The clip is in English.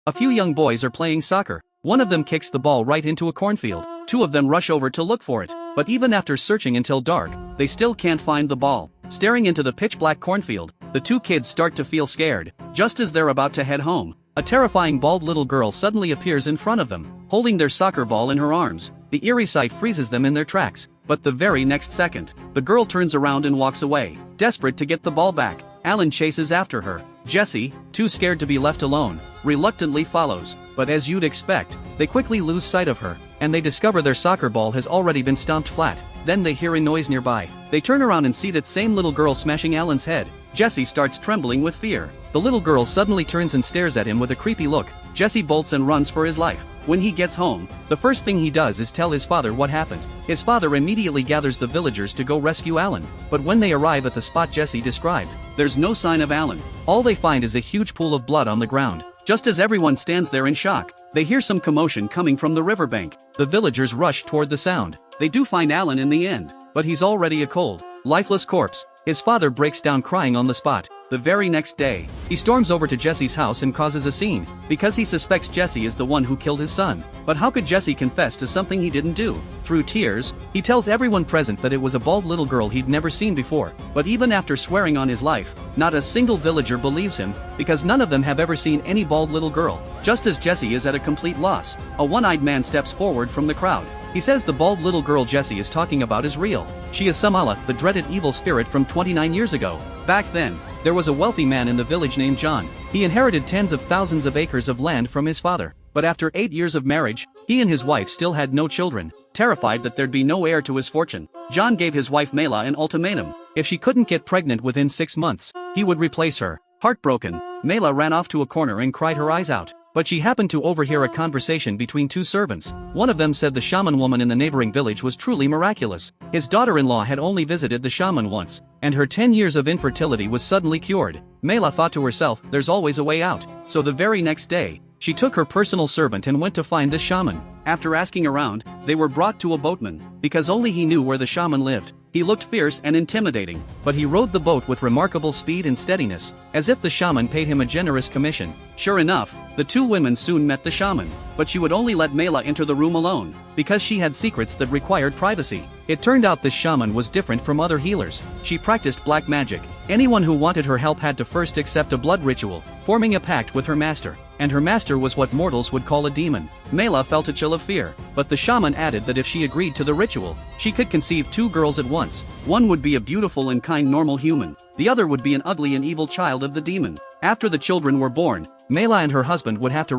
A few young boys are playing soccer. One of them kicks the ball right into a cornfield. Two of them rush over to look for it, but even after searching until dark, they still can't find the ball. Staring into the pitch-black cornfield, the two kids start to feel scared. Just as they're about to head home, a terrifying bald little girl suddenly appears in front of them, holding their soccer ball in her arms. The eerie sight freezes them in their tracks, but the very next second, the girl turns around and walks away. Desperate to get the ball back, Alan chases after her. Jesse, too scared to be left alone, reluctantly follows, but as you'd expect, they quickly lose sight of her, and they discover their soccer ball has already been stomped flat. Then they hear a noise nearby. They turn around and see that same little girl smashing Alan's head. Jesse starts trembling with fear. The little girl suddenly turns and stares at him with a creepy look. Jesse bolts and runs for his life. When he gets home, the first thing he does is tell his father what happened. His father immediately gathers the villagers to go rescue Alan, but when they arrive at the spot Jesse described, there's no sign of Alan. All they find is a huge pool of blood on the ground. Just as everyone stands there in shock, they hear some commotion coming from the riverbank. The villagers rush toward the sound. They do find Alan in the end, but he's already a cold, lifeless corpse. His father breaks down crying on the spot. The very next day, he storms over to Jesse's house and causes a scene, because he suspects Jesse is the one who killed his son. But how could Jesse confess to something he didn't do? Through tears, he tells everyone present that it was a bald little girl he'd never seen before. But even after swearing on his life, not a single villager believes him, because none of them have ever seen any bald little girl. Just as Jesse is at a complete loss, a one-eyed man steps forward from the crowd. He says the bald little girl Jesse is talking about is real. She is Samala, the dreaded evil spirit from 29 years ago. Back then, there was a wealthy man in the village named John. He inherited tens of thousands of acres of land from his father. But after 8 years of marriage, he and his wife still had no children. Terrified that there'd be no heir to his fortune, John gave his wife Mela an ultimatum. If she couldn't get pregnant within 6 months, he would replace her. Heartbroken, Mela ran off to a corner and cried her eyes out. But she happened to overhear a conversation between two servants. One of them said the shaman woman in the neighboring village was truly miraculous. His daughter-in-law had only visited the shaman once, and her 10 years of infertility was suddenly cured. Mela thought to herself, there's always a way out. So the very next day, she took her personal servant and went to find the shaman. After asking around, they were brought to a boatman, because only he knew where the shaman lived. He looked fierce and intimidating, but he rowed the boat with remarkable speed and steadiness, as if the shaman paid him a generous commission. Sure enough, the two women soon met the shaman, but she would only let Mela enter the room alone, because she had secrets that required privacy. It turned out this shaman was different from other healers. She practiced black magic. Anyone who wanted her help had to first accept a blood ritual, forming a pact with her master. And her master was what mortals would call a demon. Mela felt a chill of fear, but the shaman added that if she agreed to the ritual, she could conceive two girls at once. One would be a beautiful and kind normal human. The other would be an ugly and evil child of the demon. After the children were born, Mela and her husband would have to